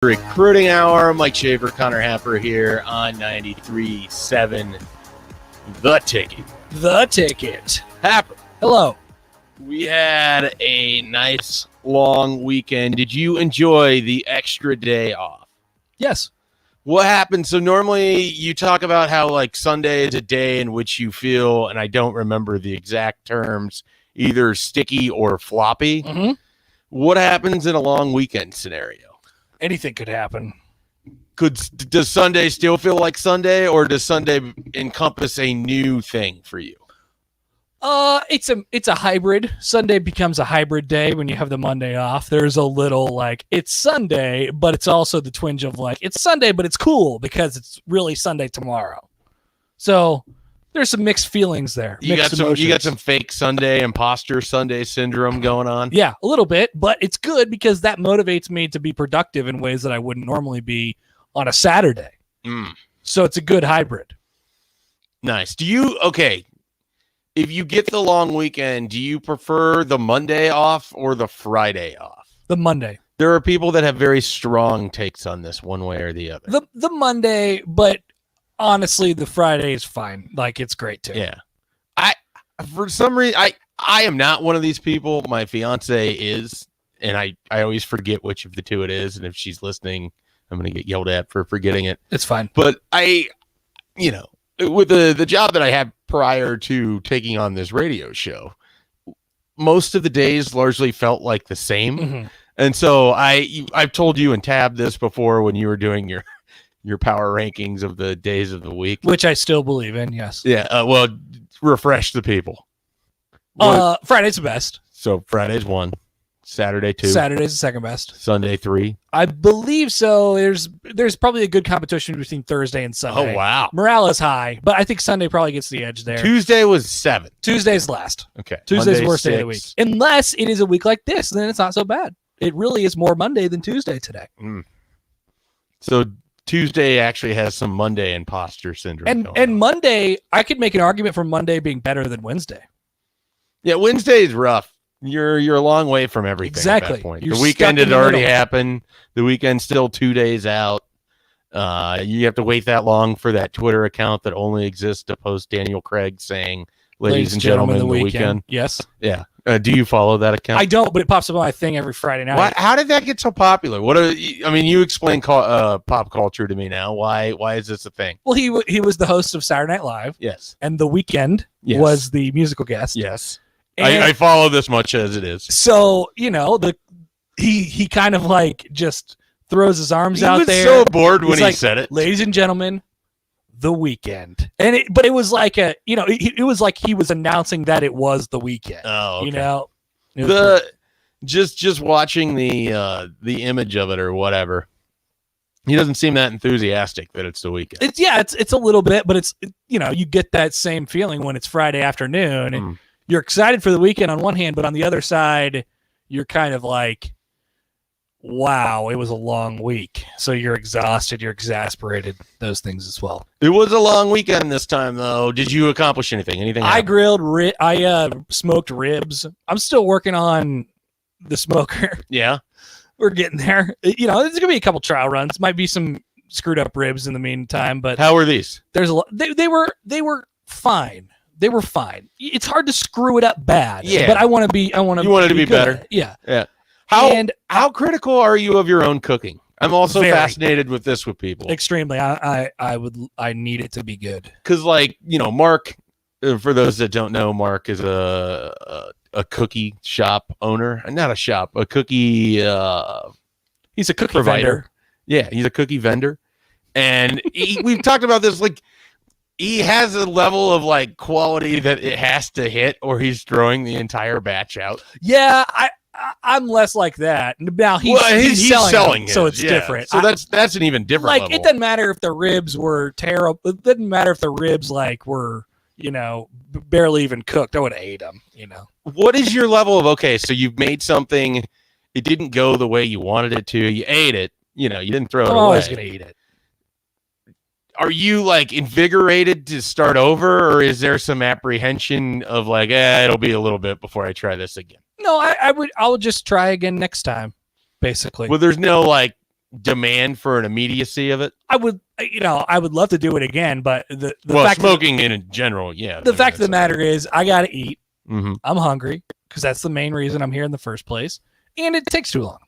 Recruiting Hour. Mike Schaefer, Connor Happer here on 93.7 The Ticket. The Ticket. Happer. Hello. We had a nice long weekend. Did you enjoy the extra day off? Yes. What happened? So normally you talk about how like Sunday is a day in which you feel, and I don't remember the exact terms, either sticky or floppy. Mm-hmm. What happens in a long weekend scenario? Anything could happen. Does Sunday still feel like Sunday, or does Sunday encompass a new thing for you? It's a hybrid. Sunday becomes a hybrid day when you have the Monday off. There's a little like it's Sunday, but it's also the twinge of like it's Sunday, but it's cool because it's really Sunday tomorrow. So there's some mixed feelings there. You got some fake Sunday, imposter Sunday syndrome going on. Yeah, a little bit, but it's good because that motivates me to be productive in ways that I wouldn't normally be on a Saturday. So it's a good hybrid. Nice. If you get the long weekend, do you prefer the Monday off or the Friday off? The Monday. There are people that have very strong takes on this one way or the other. The Monday, but honestly, the Friday is fine. Like, it's great too. Yeah. For some reason, I am not one of these people. My fiance is, and I always forget which of the two it is. And if she's listening, I'm going to get yelled at for forgetting it. It's fine. But with the job that I had prior to taking on this radio show, most of the days largely felt like the same. Mm-hmm. And so I've told you and Tab this before when you were doing your power rankings of the days of the week, which I still believe in. Yes. Yeah. Well, refresh the people. Friday's the best. So Friday's 1, Saturday 2, Saturday's the second best, Sunday 3. I believe so. There's probably a good competition between Thursday and Sunday. Oh wow, morale is high, but I think Sunday probably gets the edge there. Tuesday was 7. Tuesday's last. Okay. Tuesday's worst day of the week, unless it is a week like this. Then it's not so bad. It really is more Monday than Tuesday today. So Tuesday actually has some Monday imposter syndrome. And Monday, I could make an argument for Monday being better than Wednesday. Yeah, Wednesday is rough. You're a long way from everything. Exactly. At that point. You're the weekend had already middle. happened. The weekend's still 2 days out. You have to wait that long for that Twitter account that only exists to post Daniel Craig saying, "Ladies and gentlemen, the weekend." Yes. Yeah. Do you follow that account? I don't, but it pops up on my thing every Friday night. How did that get so popular? You explain pop culture to me now. Why is this a thing? Well, he was the host of Saturday Night Live. Yes. And The Weeknd was the musical guest. Yes. I follow this much as it is. So, he kind of like just throws his arms out there. He was so bored when he said it. Ladies and gentlemen, The Weeknd. But it was like it was like he was announcing that it was The Weeknd. Oh, okay. Just watching the image of it or whatever. He doesn't seem that enthusiastic that it's The Weeknd. It's a little bit, but you get that same feeling when it's Friday afternoon and you're excited for the weekend on one hand, but on the other side, you're kind of like, wow, it was a long week. So you're exhausted, you're exasperated, those things as well. It was a long weekend this time, though. Did you accomplish anything? Anything? I grilled, I smoked ribs. I'm still working on the smoker. Yeah. We're getting there. There's going to be a couple trial runs. Might be some screwed up ribs in the meantime, but how were these? There's a lot. They were fine. They were fine. It's hard to screw it up bad. Yeah. But I want to be. You wanted to be better. Yeah. Yeah. How critical are you of your own cooking? I'm also fascinated with this with people. Extremely. I need it to be good. Because Mark, for those that don't know, Mark is a cookie shop owner. Not a shop, a cookie. He's a cookie provider. Vendor. Yeah, he's a cookie vendor, and we've talked about this. Like, he has a level of like quality that it has to hit, or he's throwing the entire batch out. Yeah, I'm less like that. Now he's selling it, so it's different. So that's an even different level. It doesn't matter if the ribs were terrible. It doesn't matter if the ribs were barely even cooked. I would have ate them. What is your level of so you've made something, it didn't go the way you wanted it to. You ate it. You didn't throw it away. I'm always gonna eat it. Are you invigorated to start over, or is there some apprehension of it'll be a little bit before I try this again? No, I'll just try again next time, basically. Well, there's no demand for an immediacy of it? I would love to do it again, but the well, fact smoking in general, yeah. The fact of the matter is, I got to eat. Mm-hmm. I'm hungry because that's the main reason I'm here in the first place, and it takes too long.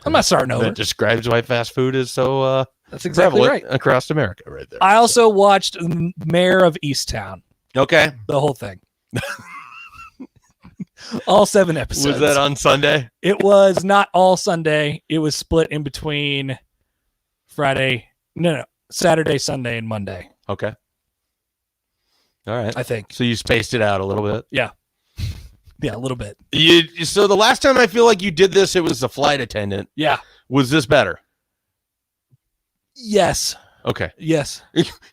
I'm not starting over. That describes why fast food is so that's exactly right across America, right there. I also watched Mayor of Easttown. Okay, the whole thing. All 7 episodes. Was that on Sunday? It was not all Sunday. It was split in between Saturday, Sunday, and Monday. Okay. All right. I think. So you spaced it out a little bit? Yeah. Yeah, a little bit. So the last time I feel like you did this, it was a flight attendant. Yeah. Was this better? Yes. Okay. Yes.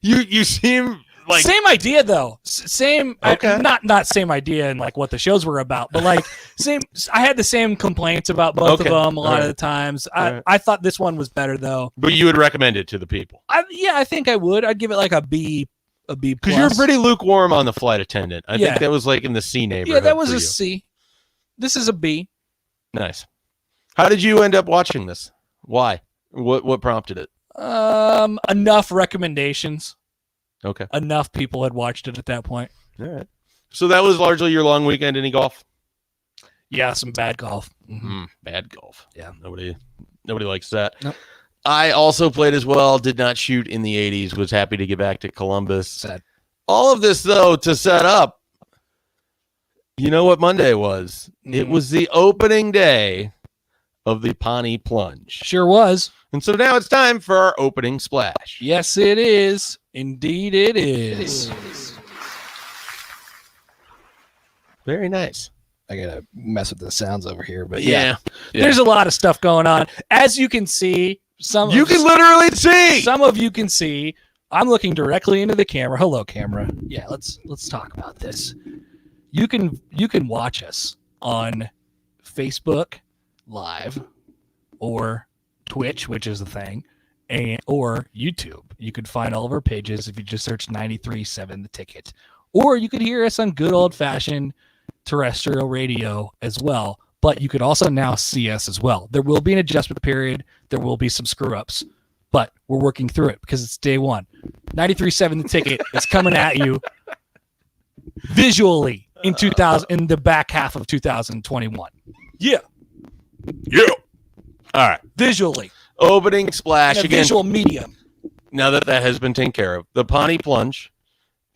You seem like same idea though. Same. Okay. Not same idea and like what the shows were about, but like same. I had the same complaints about both of them a lot of the times. I thought this one was better though. But you would recommend it to the people? I think I would. I'd give it like a B. Because you're pretty lukewarm on the flight attendant. I think that was like in the C neighborhood. Yeah, that was a C. This is a B. Nice. How did you end up watching this? Why? What prompted it? Enough recommendations. Okay. Enough people had watched it at that point. All right. So that was largely your long weekend. Any golf? Yeah, some bad golf. Mm-hmm. Bad golf. Yeah. Nobody likes that. Nope. I also played as well, did not shoot in the 80s, was happy to get back to Columbus. Sad. All of this, though, to set up, you know what Monday was? It was the opening day of the Pawnee Plunge. Sure was. And so now it's time for our opening splash. Yes, it is. Indeed it is. Very nice. I gotta mess with the sounds over here, but yeah. There's a lot of stuff going on. As you can see, Some of you can see. I'm looking directly into the camera. Hello, camera. Yeah, let's talk about this. You can watch us on Facebook Live or Twitch, which is the thing, or YouTube. You could find all of our pages if you just search 93.7 The Ticket. Or you could hear us on good old-fashioned terrestrial radio as well. But you could also now see us as well. There will be an adjustment period. There will be some screw-ups. But we're working through it because it's day one. 93.7 The Ticket is coming at you visually in the back half of 2021. Yeah. All right. Visually. Opening splash again. Visual medium. Now that has been taken care of. The Pawnee Plunge,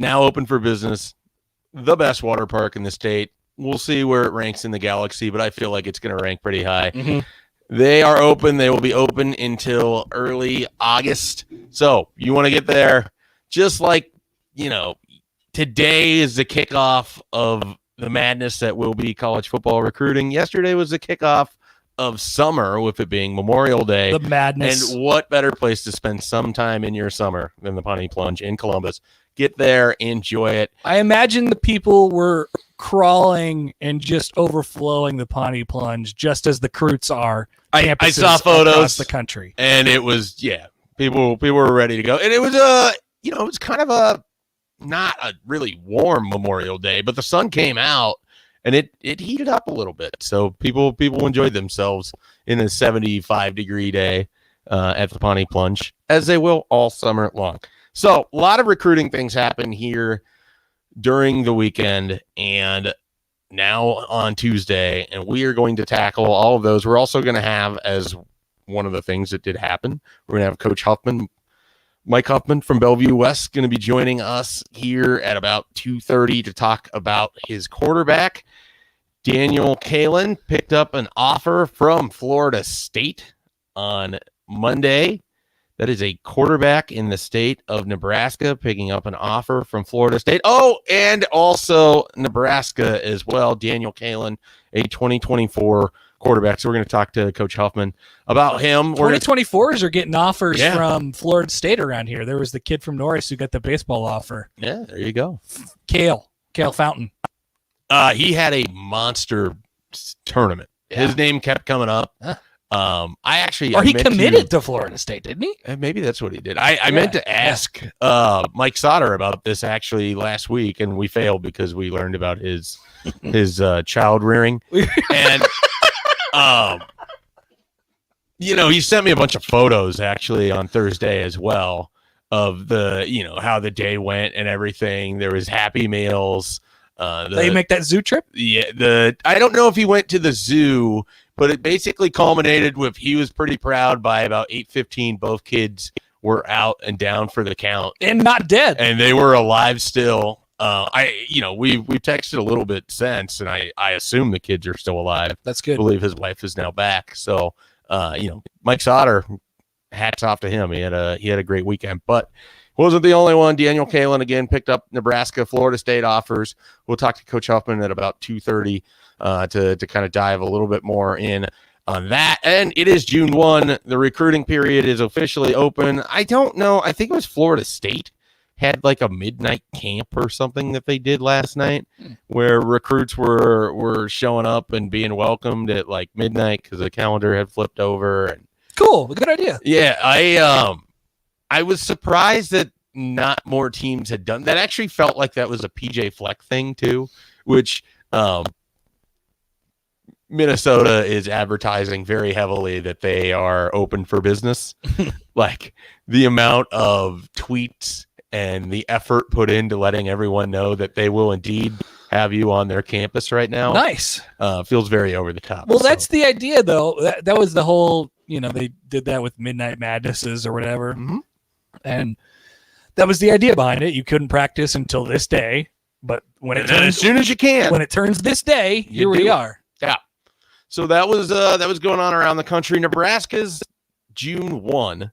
now open for business. The best water park in the state. We'll see where it ranks in the galaxy, but I feel like it's going to rank pretty high. Mm-hmm. They are open. They will be open until early August. So you want to get there. Just like, today is the kickoff of the madness that will be college football recruiting. Yesterday was the kickoff of summer, with it being Memorial Day. The madness. And what better place to spend some time in your summer than the Pawnee Plunge in Columbus? Get there, enjoy it. I imagine the people were crawling and just overflowing the Pawnee Plunge, just as the Croots are. I saw photos across the country, and it was people were ready to go, and it was it was kind of a not a really warm Memorial Day, but the sun came out and it heated up a little bit, so people enjoyed themselves in a 75-degree day at the Pawnee Plunge, as they will all summer long. So a lot of recruiting things happen here during the weekend and now on Tuesday, and we are going to tackle all of those. We're also going to have, as one of the things that did happen, we're going to have Coach Huffman, Mike Huffman from Bellevue West, going to be joining us here at about 2:30 to talk about his quarterback. Daniel Kaelin picked up an offer from Florida State on Monday. That is a quarterback in the state of Nebraska picking up an offer from Florida State. Oh, and also Nebraska as well. Daniel Kaelin, a 2024 quarterback. So we're going to talk to Coach Huffman about him. 2024s are getting offers from Florida State around here. There was the kid from Norris who got the baseball offer. Yeah, there you go. Kale Fountain. He had a monster tournament. Yeah. His name kept coming up. Huh. He committed to Florida State, didn't he? Maybe that's what he did. I meant to ask Mike Sauter about this actually last week, and we failed because we learned about his child rearing. And he sent me a bunch of photos actually on Thursday as well of how the day went and everything. There was Happy Meals. They make that zoo trip? Yeah, I don't know if he went to the zoo, but it basically culminated with he was pretty proud by about 8:15. Both kids were out and down for the count and not dead, and they were alive still. We've texted a little bit since, and I assume the kids are still alive. That's good. I believe his wife is now back. So, Mike Sauter, hats off to him. He had a great weekend, but wasn't the only one. Daniel Kaelin again picked up Nebraska, Florida State offers. We'll talk to Coach Huffman at about 2:30 to kind of dive a little bit more in on that. And it is June 1. The recruiting period is officially open. I don't know. I think it was Florida State had like a midnight camp or something that they did last night where recruits were showing up and being welcomed at like midnight because the calendar had flipped over. And cool. Good idea. Yeah. I was surprised that not more teams had done that. Actually felt like that was a PJ Fleck thing too, which Minnesota is advertising very heavily that they are open for business. Like the amount of tweets and the effort put into letting everyone know that they will indeed have you on their campus right now. Nice. Feels very over the top. Well, that's the idea though. That was the whole, they did that with Midnight Madnesses or whatever. Mm-hmm. And that was the idea behind it. You couldn't practice until this day, but as soon as you can, when it turns this day, here we are. Yeah. So that was going on around the country. Nebraska's June 1.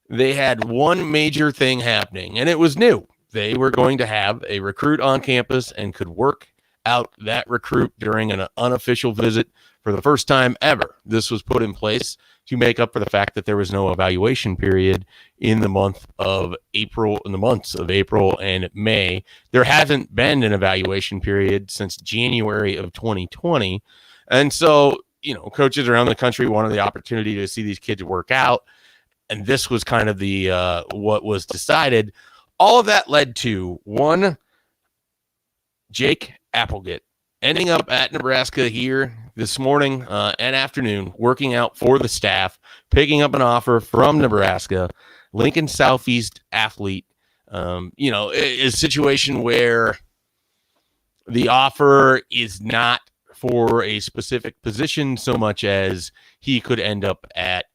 They had one major thing happening, and it was new. They were going to have a recruit on campus and could work out that recruit during an unofficial visit for the first time ever. This was put in place to make up for the fact that there was no evaluation period in the months of April and May. There hasn't been an evaluation period since January of 2020. And so, coaches around the country wanted the opportunity to see these kids work out. And this was kind of the what was decided. All of that led to one, Jake Applegate ending up at Nebraska here this morning and afternoon, working out for the staff, picking up an offer from Nebraska, Lincoln Southeast athlete. A situation where the offer is not for a specific position so much as he could end up at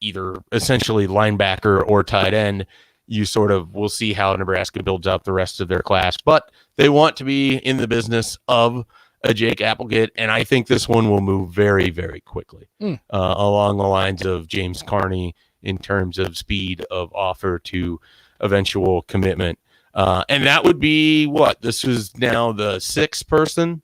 either essentially linebacker or tight end. We'll see how Nebraska builds out the rest of their class, but they want to be in the business of a Jake Applegate, and I think this one will move very, very quickly along the lines of James Carney in terms of speed of offer to eventual commitment. And that would be what? This is now the sixth person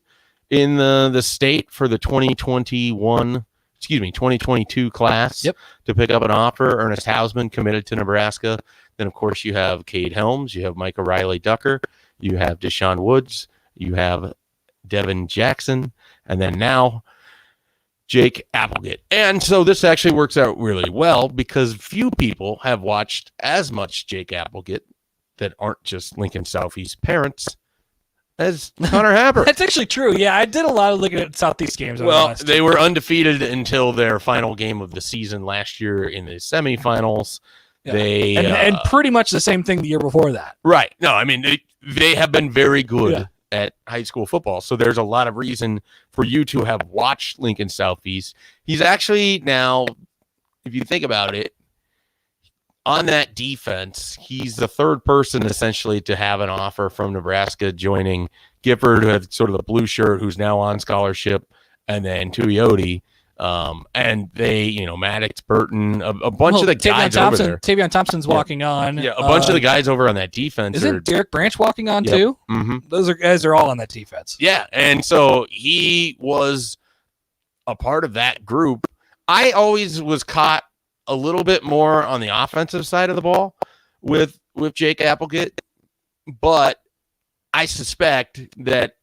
in the state for the 2022 class to pick up an offer. Ernest Hausman committed to Nebraska. Then, of course, you have Cade Helms, you have Micah Riley Ducker, you have Deshaun Woods, you have Devin Jackson, and then now Jake Applegate. And so this actually works out really well because few people have watched as much Jake Applegate that aren't just Lincoln Southeast parents as Connor Haber. That's actually true. Yeah, I did a lot of looking at Southeast games. Well, they were undefeated until their final game of the season last year in the semifinals. Yeah. And pretty much the same thing the year before that. Right. No, I mean, they have been very good at high school football. So there's a lot of reason for you to have watched Lincoln Southeast. He's actually now, if you think about it, on that defense, he's the third person essentially to have an offer from Nebraska, joining Gifford, who had sort of the blue shirt, who's now on scholarship, and then Tuioti. And they, Maddox, Burton, a bunch of the guys over there. Tavion Thompson's walking on. Yeah, a bunch of the guys over on that defense. Isn't Derek Branch walking on too? Mm-hmm. Those guys are all on that defense. Yeah, and so he was a part of that group. I always was caught a little bit more on the offensive side of the ball with Jake Applegate, but I suspect that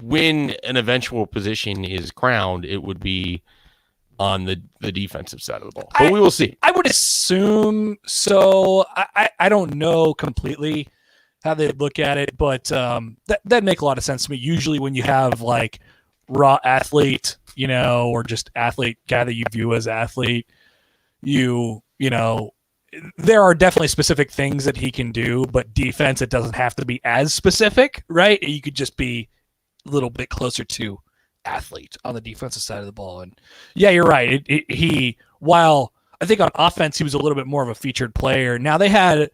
when an eventual position is crowned, it would be on the defensive side of the ball. But we will see. I would assume so. I don't know completely how they look at it, but that'd make a lot of sense to me. Usually when you have raw athlete, or just athlete guy that you view as athlete, you know, there are definitely specific things that he can do, but defense, it doesn't have to be as specific, right? You could just be a little bit closer to athlete on the defensive side of the ball. And yeah, you're right. While I think on offense, he was a little bit more of a featured player. Now they had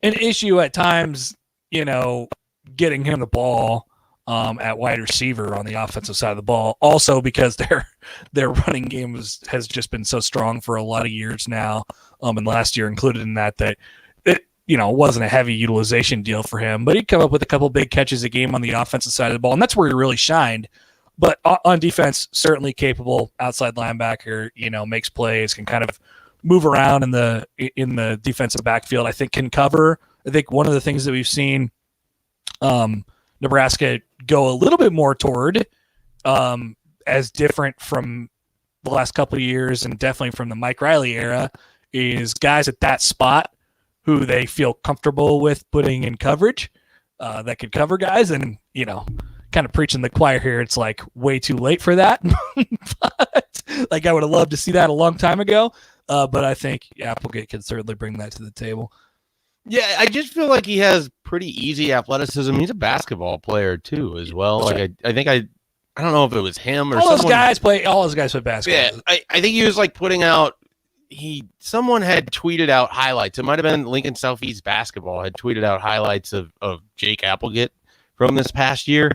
an issue at times, getting him the ball at wide receiver on the offensive side of the ball. Also because their running game has just been so strong for a lot of years now. And last year included in that it wasn't a heavy utilization deal for him, but he'd come up with a couple big catches a game on the offensive side of the ball, and that's where he really shined. But on defense, certainly capable outside linebacker, makes plays, can kind of move around in the defensive backfield. I think can cover. I think one of the things that we've seen Nebraska go a little bit more toward as different from the last couple of years and definitely from the Mike Riley era is guys at that spot who they feel comfortable with putting in coverage that could cover guys. And, kind of preaching the choir here, it's like way too late for that. But like I would have loved to see that a long time ago. But I think Applegate can certainly bring that to the table. Yeah, I just feel like he has pretty easy athleticism. He's a basketball player too, as well. Like I think I don't know if it was him or all someone. All those guys play basketball. Yeah, I think he was like putting out. Someone had tweeted out highlights. It might have been Lincoln Southeast basketball had tweeted out highlights of Jake Applegate from this past year,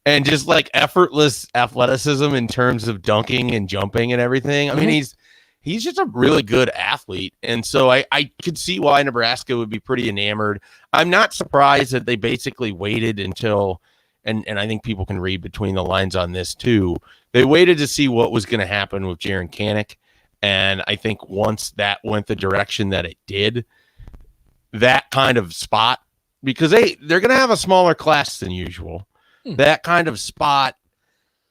and just like effortless athleticism in terms of dunking and jumping and everything. I mean, he's just a really good athlete, and so I could see why Nebraska would be pretty enamored. I'm not surprised that they basically waited until, and I think people can read between the lines on this too. They waited to see what was going to happen with Jaren Kanak. And I think once that went the direction that it did, that kind of spot, because they're going to have a smaller class than usual, that kind of spot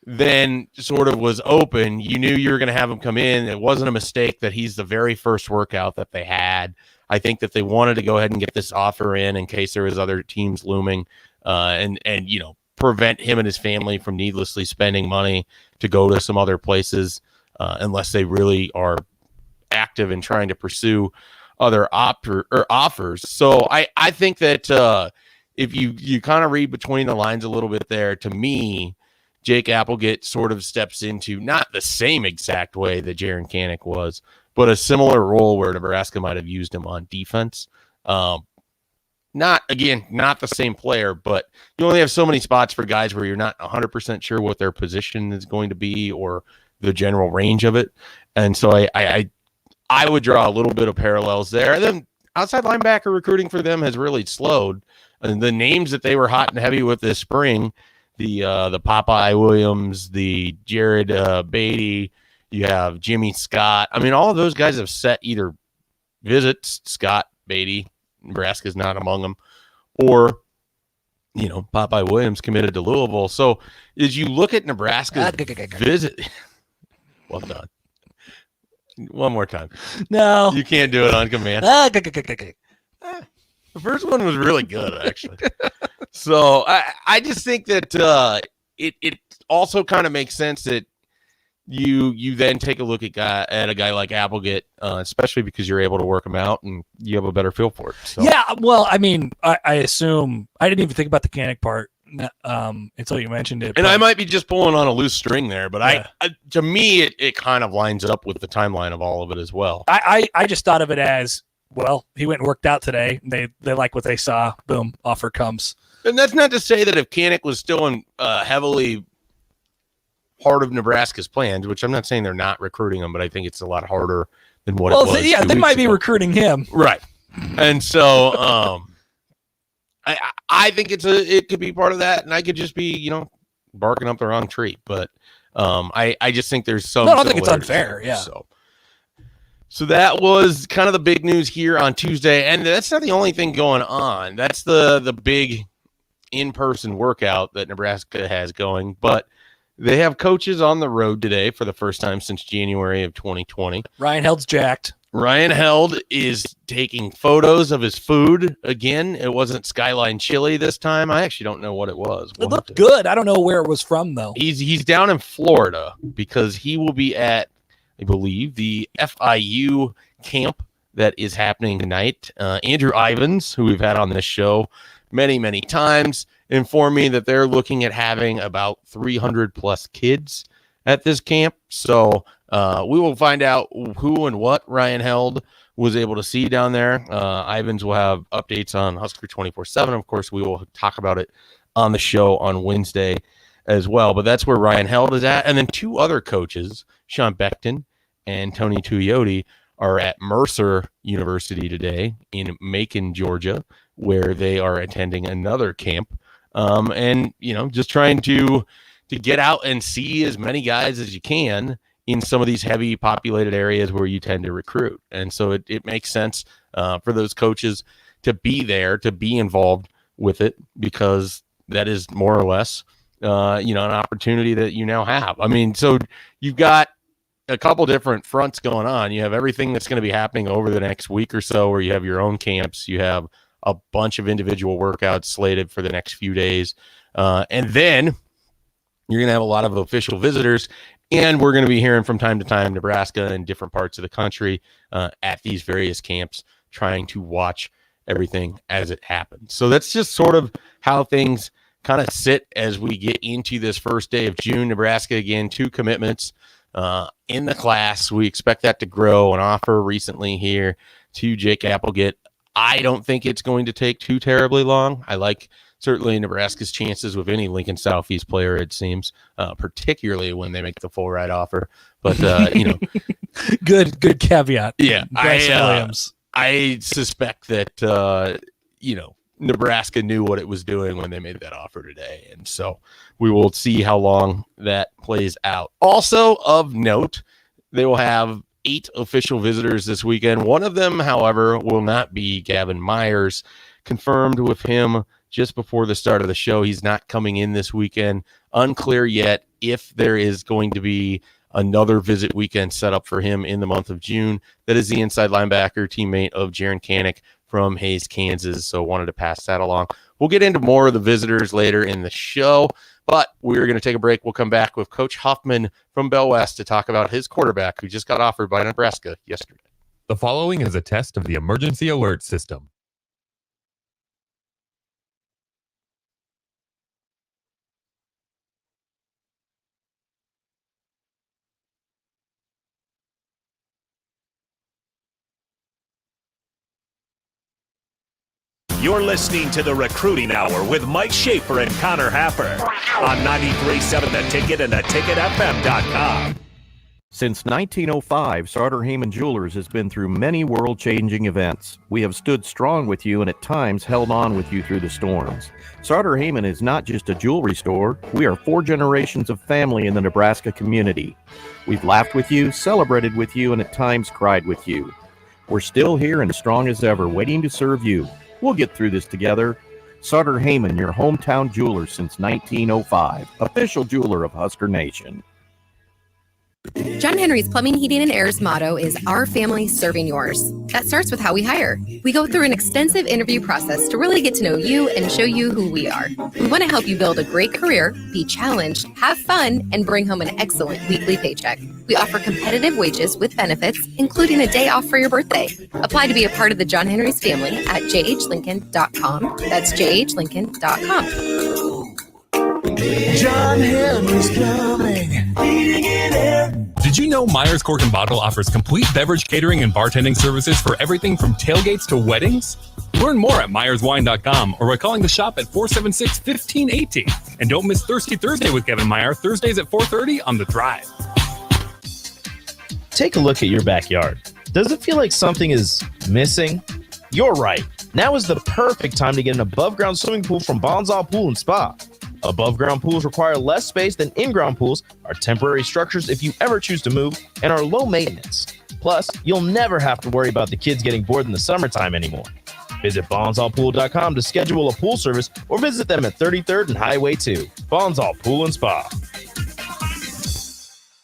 then sort of was open. You knew you were going to have him come in. It wasn't a mistake that he's the very first workout that they had. I think that they wanted to go ahead and get this offer in case there was other teams looming and prevent him and his family from needlessly spending money to go to some other places. Unless they really are active in trying to pursue other offers. So I think that if you kind of read between the lines a little bit there, to me, Jake Applegate sort of steps into not the same exact way that Jaren Kanak was, but a similar role where Nebraska might have used him on defense. Not the same player, but you only have so many spots for guys where you're not 100% sure what their position is going to be or the general range of it. And so I would draw a little bit of parallels there. And then outside linebacker recruiting for them has really slowed. And the names that they were hot and heavy with this spring, the Popeye Williams, the Jared Beatty, you have Jimmy Scott. I mean, all of those guys have set either visits, Scott, Beatty, Nebraska's not among them, or Popeye Williams committed to Louisville. So as you look at Nebraska's visit, well done. One more time. No. You can't do it on command. The first one was really good, actually. So I just think that it also kind of makes sense that you then take a look at a guy like Applegate, especially because you're able to work him out and you have a better feel for it. So. Yeah, well, I mean, I assume I didn't even think about the Kanak part until you mentioned it. And I might be just pulling on a loose string there, but yeah. To me, it kind of lines up with the timeline of all of it as well. I just thought of it as, well, he went and worked out today. They like what they saw. Boom, offer comes. And that's not to say that if Kanak was still in heavily part of Nebraska's plans, which I'm not saying they're not recruiting him, but I think it's a lot harder than what it was. Yeah, they might be recruiting him. Right. And so I think it could be part of that, and I could just be, barking up the wrong tree. But I just think there's some. No, I don't think it's unfair. Yeah. So that was kind of the big news here on Tuesday, and that's not the only thing going on. That's the big in-person workout that Nebraska has going, but they have coaches on the road today for the first time since January of 2020. Ryan Held's jacked. Ryan Held is taking photos of his food again. It wasn't Skyline Chili this time. I actually don't know what it was. It looked good. I don't know where it was from, though. He's down in Florida because he will be at I believe, the FIU camp that is happening tonight. Andrew Ivins, who we've had on this show many, many times, informed me that they're looking at having about 300 plus kids at this camp. So we will find out who and what Ryan Held was able to see down there. Ivins will have updates on Husker 24/7. Of course, we will talk about it on the show on Wednesday as well. But that's where Ryan Held is at. And then two other coaches, Sean Beckton and Tony Tuioti, are at Mercer University today in Macon, Georgia, where they are attending another camp. And, just trying to get out and see as many guys as you can in some of these heavy populated areas where you tend to recruit. And so it makes sense for those coaches to be there, to be involved with it, because that is more or less, an opportunity that you now have. I mean, so you've got a couple different fronts going on. You have everything that's going to be happening over the next week or so, where you have your own camps. You have a bunch of individual workouts slated for the next few days. And then you're going to have a lot of official visitors. And we're going to be hearing from time to time Nebraska and different parts of the country at these various camps, trying to watch everything as it happens. So that's just sort of how things kind of sit as we get into this first day of June. Nebraska, again, 2 commitments in the class. We expect that to grow. An offer recently here to Jake Applegate. I don't think it's going to take too terribly long. I like certainly Nebraska's chances with any Lincoln Southeast player, it seems, particularly when they make the full ride offer. But, good caveat. Yeah. Williams. I suspect that, Nebraska knew what it was doing when they made that offer today. And so we will see how long that plays out. Also of note, they will have 8 official visitors this weekend. One of them, however, will not be Gavin Myers. Confirmed with him just before the start of the show. He's not coming in this weekend. Unclear yet if there is going to be another visit weekend set up for him in the month of June. That is the inside linebacker, teammate of Jaron Kanek from Hayes, Kansas. So wanted to pass that along. We'll get into more of the visitors later in the show, but we're going to take a break. We'll come back with Coach Huffman from Bell West to talk about his quarterback who just got offered by Nebraska yesterday. The following is a test of the emergency alert system. You're listening to the Recruiting Hour with Mike Schaefer and Connor Happer on 93.7 The Ticket and theticketfm.com. Since 1905, Sartor Heyman Jewelers has been through many world-changing events. We have stood strong with you and at times held on with you through the storms. Sartor Heyman is not just a jewelry store. We are 4 generations of family in the Nebraska community. We've laughed with you, celebrated with you, and at times cried with you. We're still here and strong as ever, waiting to serve you. We'll get through this together. Sartor Heyman, your hometown jeweler since 1905. Official jeweler of Husker Nation. John Henry's Plumbing, Heating, and Air's motto is our family serving yours. That starts with how we hire. We go through an extensive interview process to really get to know you and show you who we are. We want to help you build a great career, be challenged, have fun, and bring home an excellent weekly paycheck. We offer competitive wages with benefits, including a day off for your birthday. Apply to be a part of the John Henry's family at jhlincoln.com. That's jhlincoln.com. John Henry's Plumbing, Heating, and Air. Did you know Myers Cork and Bottle offers complete beverage catering and bartending services for everything from tailgates to weddings? Learn more at myerswine.com or by calling the shop at 476-1518. And don't miss Thirsty Thursday with Kevin Meyer, Thursdays at 4:30 on The Drive. Take a look at your backyard. Does it feel like something is missing? You're right. Now is the perfect time to get an above-ground swimming pool from Bonsall Pool and Spa. Above-ground pools require less space than in-ground pools, are temporary structures if you ever choose to move, and are low maintenance. Plus, you'll never have to worry about the kids getting bored in the summertime anymore. Visit bonsallpool.com to schedule a pool service or visit them at 33rd and Highway 2. Bonsall Pool and Spa.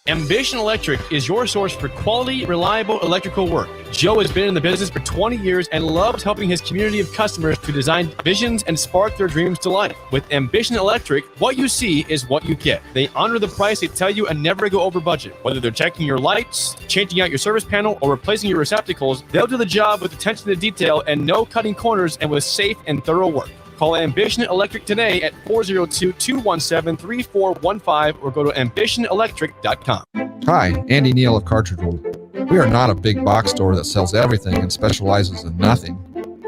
Ambition Electric is your source for quality, reliable electrical work. Joe has been in the business for 20 years and loves helping his community of customers to design visions and spark their dreams to life. With Ambition Electric, what you see is what you get. They honor the price they tell you and never go over budget. Whether they're checking your lights, changing out your service panel, or replacing your receptacles, they'll do the job with attention to detail and no cutting corners and with safe and thorough work. Call Ambition Electric today at 402-217-3415 or go to ambitionelectric.com. Hi, Andy Neal of Cartridge World. We are not a big box store that sells everything and specializes in nothing.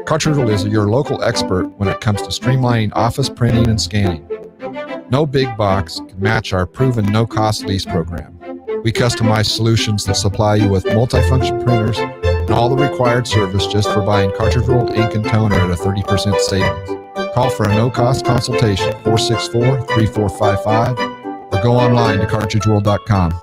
Cartridge World is your local expert when it comes to streamlining office printing and scanning. No big box can match our proven no-cost lease program. We customize solutions that supply you with multifunction printers and all the required service just for buying Cartridge World ink and toner at a 30% savings. Call for a no-cost consultation, 464-3455, or go online to cartridgeworld.com.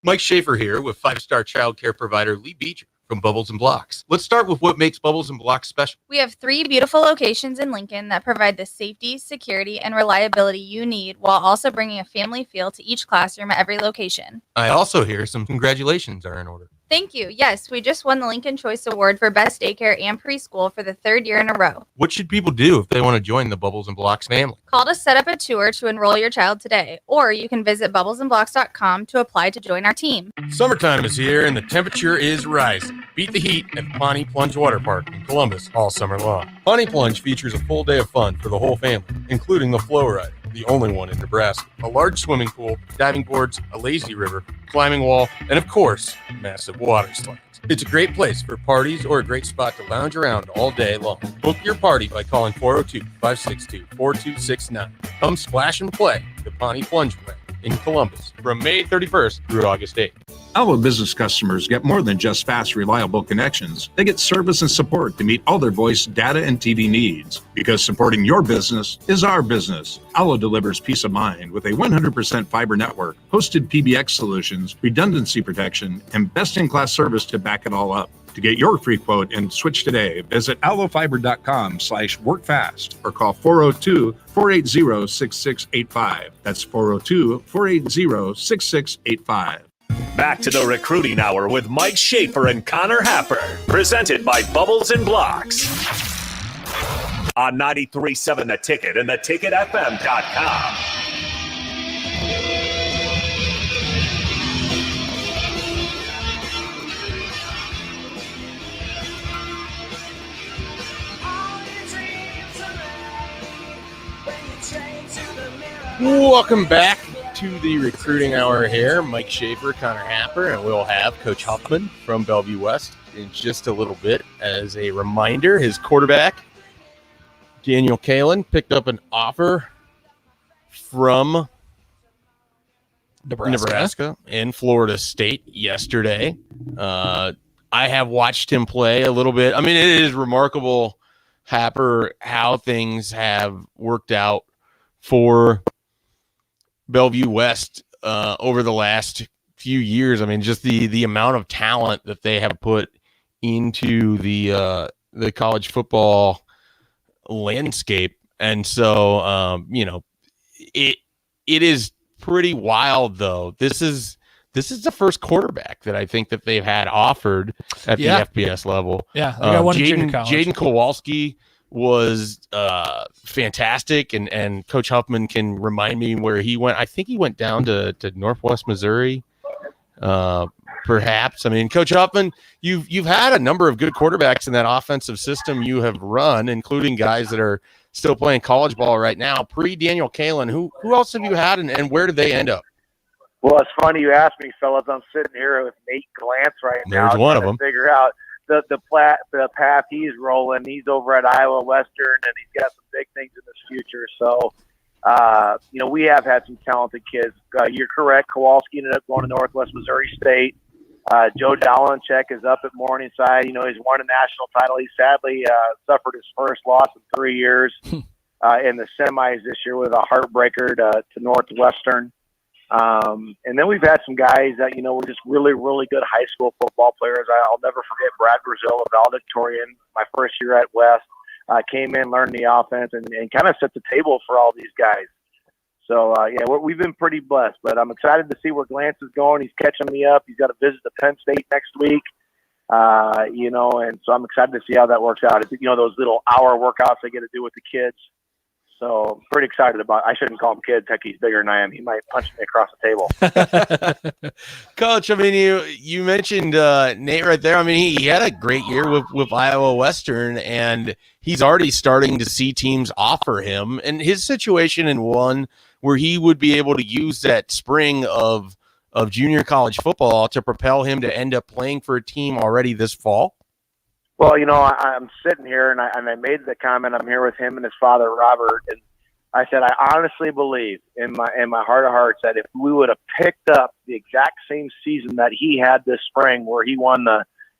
Mike Schaefer here with 5-star childcare provider Lee Beecher from Bubbles and Blocks. Let's start with what makes Bubbles and Blocks special. We have 3 beautiful locations in Lincoln that provide the safety, security, and reliability you need while also bringing a family feel to each classroom at every location. I also hear some congratulations are in order. Thank you. Yes, we just won the Lincoln Choice Award for Best Daycare and Preschool for the 3rd year in a row. What should people do if they want to join the Bubbles and Blocks family? Call to set up a tour to enroll your child today, or you can visit bubblesandblocks.com to apply to join our team. Summertime is here and the temperature is rising. Beat the heat at Pawnee Plunge Water Park in Columbus all summer long. Pawnee Plunge features a full day of fun for the whole family, including the flow ride, the only one in Nebraska, a large swimming pool, diving boards, a lazy river, climbing wall, and of course, massive water slides. It's a great place for parties or a great spot to lounge around all day long. Book your party by calling 402-562-4269. Come splash and play the Pawnee Plunge Way in Columbus from May 31st through August 8th. Our business customers get more than just fast, reliable connections. They get service and support to meet all their voice, data, and TV needs. Because supporting your business is our business. Allo delivers peace of mind with a 100% fiber network, hosted PBX solutions, redundancy protection, and best-in-class service to back it all up. To get your free quote and switch today, visit allofiber.com/workfast or call 402-480-6685. That's 402-480-6685. Back to the Recruiting Hour with Mike Schaefer and Connor Happer. Presented by Bubbles and Blocks. On 93.7 The Ticket and theticketfm.com. Welcome back to the Recruiting Hour here. Mike Schaefer, Connor Happer, and we'll have Coach Huffman from Bellevue West in just a little bit. As a reminder, his quarterback, Daniel Kaelin, picked up an offer from Nebraska and Florida State yesterday. I have watched him play a little bit. I mean, it is remarkable, Happer, how things have worked out for Bellevue West over the last few years. I mean, just the amount of talent that they have put into the college football landscape. And so, it is pretty wild, though. This is the first quarterback that I think that they've had offered at the FBS level. Yeah, they got one in junior college. Jaden Kowalski was fantastic, and Coach Huffman can remind me where he went. I think he went down to Northwest Missouri, perhaps. I mean, Coach Huffman, you've had a number of good quarterbacks in that offensive system you have run, including guys that are still playing college ball right now. Pre-Daniel Kaelin, who else have you had, and where did they end up? Well, it's funny you asked me, fellas. I'm sitting here with Nate Glantz right now. There's one of them. Figure out the path he's rolling. He's over at Iowa Western, and he's got some big things in his future. So, we have had some talented kids. You're correct. Kowalski ended up going to Northwest Missouri State. Joe Dolanchek is up at Morningside. He's won a national title. He sadly suffered his first loss in 3 years in the semis this year with a heartbreaker to Northwestern. And then we've had some guys that, were just really, really good high school football players. I'll never forget Brad Brazil, a valedictorian, my first year at West, came in, learned the offense, and kind of set the table for all these guys. So, we've been pretty blessed. But I'm excited to see where Glance is going. He's catching me up. He's got to visit the Penn State next week. And so I'm excited to see how that works out. It's, those little hour workouts they get to do with the kids. So I'm pretty excited about it. I shouldn't call him kids. Heck, he's bigger than I am. He might punch me across the table. Coach, I mean, you mentioned Nate right there. I mean, he had a great year with Iowa Western, and he's already starting to see teams offer him. And his situation in one where he would be able to use that spring of junior college football to propel him to end up playing for a team already this fall. Well, I'm sitting here, and I made the comment. I'm here with him and his father, Robert, and I said I honestly believe in my heart of hearts that if we would have picked up the exact same season that he had this spring, where he won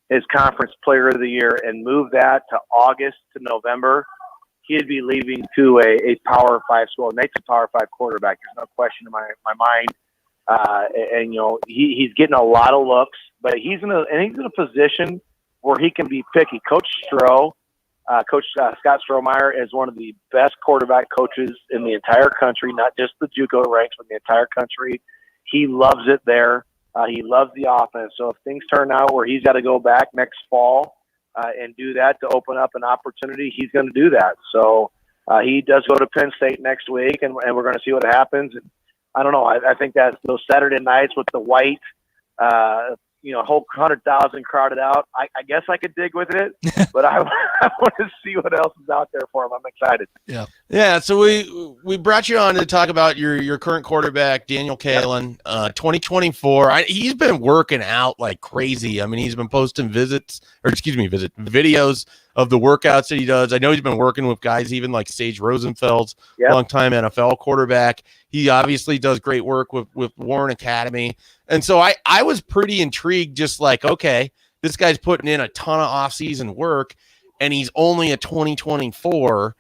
his conference player of the year, and moved that to August to November, he'd be leaving to a Power 5 school. Nate's a Power 5 quarterback. There's no question in my mind. He's getting a lot of looks, but he's in a position where he can be picky. Coach Scott Strohmeyer is one of the best quarterback coaches in the entire country, not just the JUCO ranks, but the entire country. He loves it there. He loves the offense. So if things turn out where he's got to go back next fall and do that to open up an opportunity, he's going to do that. So he does go to Penn State next week, and we're going to see what happens. And I don't know. I think that those Saturday nights with the white, whole 100,000 crowded out, I guess I could dig with it, but I want to see what else is out there for him. I'm excited. Yeah. So we brought you on to talk about your current quarterback, Daniel Kaelin, 2024. He's been working out like crazy. I mean, he's been posting videos of the workouts that he does. I know he's been working with guys even like Sage Rosenfeld's longtime NFL quarterback. He obviously does great work with Warren Academy. And so I was pretty intrigued, just like, okay, this guy's putting in a ton of offseason work, and he's only a 2024.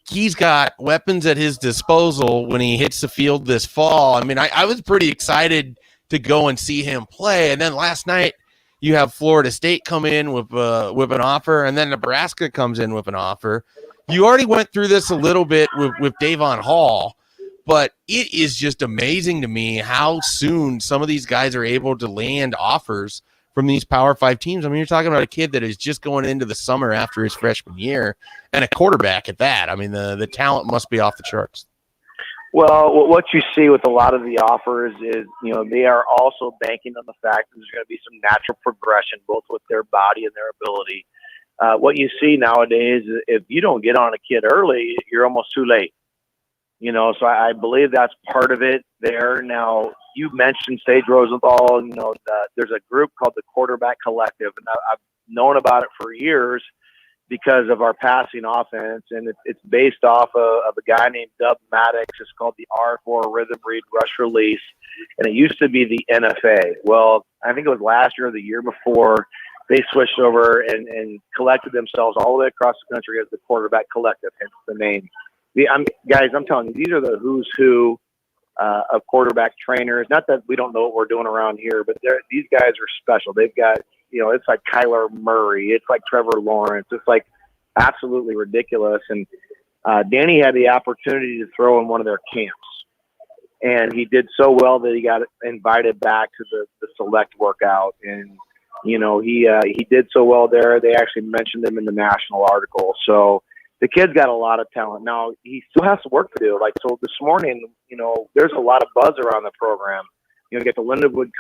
He's got weapons at his disposal when he hits the field this fall. I mean, I was pretty excited to go and see him play. And then last night, you have Florida State come in with an offer, and then Nebraska comes in with an offer. You already went through this a little bit with Davon Hall, but it is just amazing to me how soon some of these guys are able to land offers from these Power 5 teams. I mean, you're talking about a kid that is just going into the summer after his freshman year, and a quarterback at that. I mean, the talent must be off the charts. Well, what you see with a lot of the offers is, they are also banking on the fact that there's going to be some natural progression, both with their body and their ability. What you see nowadays, if you don't get on a kid early, you're almost too late. So I believe that's part of it there. Now, you mentioned Sage Rosenthal. There's a group called the Quarterback Collective, and I've known about it for years because of our passing offense, and it's based off of a guy named Dub Maddox. It's called the R4 Rhythm Read Rush Release, and it used to be the NFA. Well, I think it was last year or the year before, they switched over and collected themselves all the way across the country as the Quarterback Collective, hence the name. Guys, I'm telling you, these are the who's who of quarterback trainers. Not that we don't know what we're doing around here, but these guys are special. They've got, it's like Kyler Murray. It's like Trevor Lawrence. It's like absolutely ridiculous. And Danny had the opportunity to throw in one of their camps. And he did so well that he got invited back to the select workout. And, he did so well there. They actually mentioned him in the national article. So, the kid's got a lot of talent. Now, he still has some work to do. So this morning, there's a lot of buzz around the program. You get the Lindenwood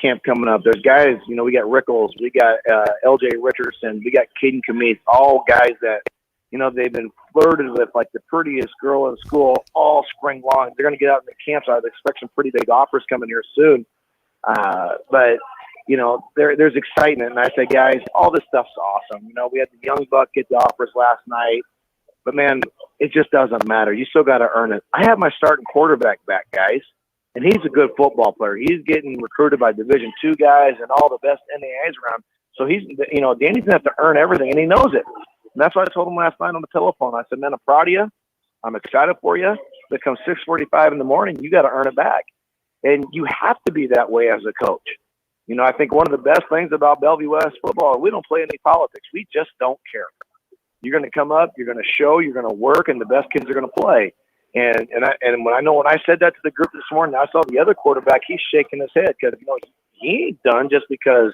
camp coming up. There's guys, we got Rickles, we got LJ Richardson, we got Caden Camise, all guys that, they've been flirted with like the prettiest girl in school all spring long. They're going to get out in the camps. I expect some pretty big offers coming here soon. But there's excitement. And I say, guys, all this stuff's awesome. We had the young buck get the offers last night, but man, it just doesn't matter. You still got to earn it. I have my starting quarterback back, guys, and he's a good football player. He's getting recruited by Division II guys and all the best NAIs around. So he's, Danny's gonna have to earn everything, and he knows it. And that's what I told him last night on the telephone. I said, man, I'm proud of you. I'm excited for you. But come 6:45 in the morning, you got to earn it back, and you have to be that way as a coach. I think one of the best things about Bellevue West football, we don't play any politics. We just don't care. You're going to come up, you're going to show, you're going to work, and the best kids are going to play. And when I said that to the group this morning, I saw the other quarterback. He's shaking his head because he ain't done just because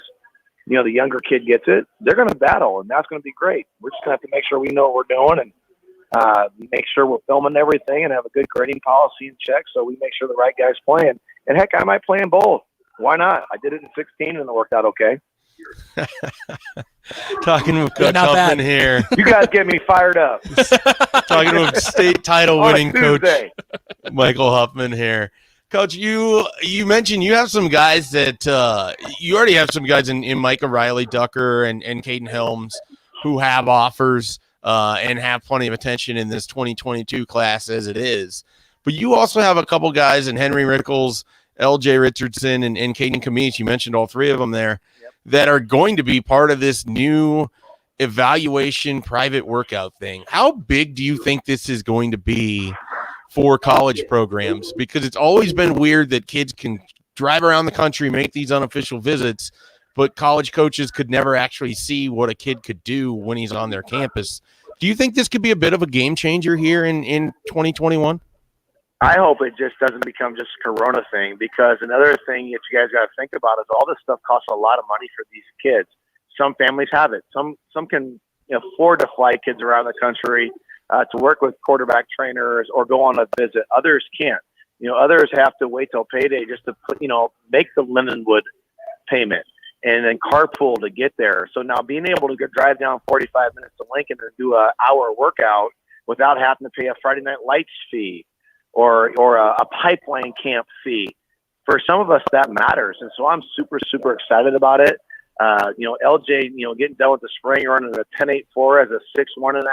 the younger kid gets it. They're going to battle, and that's going to be great. We're just going to have to make sure we know what we're doing and make sure we're filming everything and have a good grading policy in check so we make sure the right guy's playing. And heck, I might play in both. Why not? I did it in 16 and it worked out okay. Talking with Coach Huffman here. You guys get me fired up. Talking with state title winning coach Michael Huffman here. Coach, you mentioned you have some guys that you already have some guys in Micah Riley, Ducker, and Caden Helms who have offers and have plenty of attention in this 2022 class as it is. But you also have a couple guys in Henry Rickles, LJ Richardson, and Caden Kamish. You mentioned all three of them there that are going to be part of this new evaluation private workout thing. How big do you think this is going to be for college programs? Because it's always been weird that kids can drive around the country, make these unofficial visits, but college coaches could never actually see what a kid could do when he's on their campus. Do you think this could be a bit of a game changer here in 2021? I hope it just doesn't become just a Corona thing, because another thing that you guys got to think about is all this stuff costs a lot of money for these kids. Some families have it. Some can afford to fly kids around the country to work with quarterback trainers or go on a visit. Others can't. Others have to wait till payday just to make the Lindenwood payment and then carpool to get there. So now being able to drive down 45 minutes to Lincoln and do an hour workout without having to pay a Friday Night Lights fee or a pipeline camp fee, for some of us that matters. And so I'm super, super excited about it. LJ, getting done with the spring, running a 10.84 as a 6'1.5",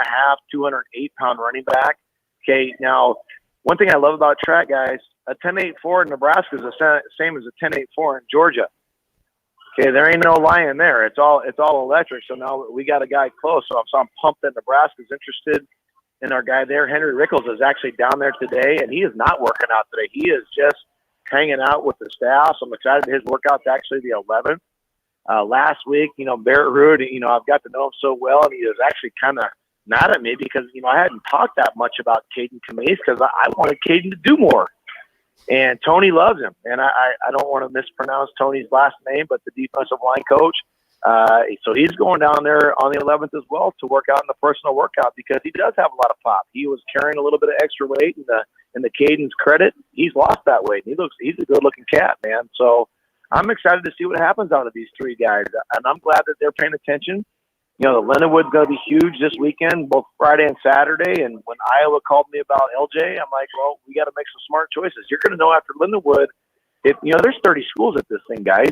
208-pound running back. Okay, now one thing I love about track, guys, a 10.84 in Nebraska is the same as a 10.84 in Georgia. Okay, there ain't no lying there. It's all electric. So now we got a guy close. So I'm pumped that Nebraska's interested in our guy there. Henry Rickles is actually down there today, and he is not working out today. He is just hanging out with the staff. So I'm excited that his workout's actually the 11th. Last week, Barrett Rood, I've got to know him so well, and he was actually kind of mad at me because, I hadn't talked that much about Caden Kamish because I wanted Caden to do more. And Tony loves him. And I don't want to mispronounce Tony's last name, but the defensive line coach. So he's going down there on the 11th as well to work out in the personal workout because he does have a lot of pop. He was carrying a little bit of extra weight, and the Caden's credit, he's lost that weight. He's a good-looking cat, man. So I'm excited to see what happens out of these three guys, and I'm glad that they're paying attention. The Lindenwood's going to be huge this weekend, both Friday and Saturday. And when Iowa called me about LJ, I'm like, well, we got to make some smart choices. You're going to know after Lindenwood, if there's 30 schools at this thing, guys.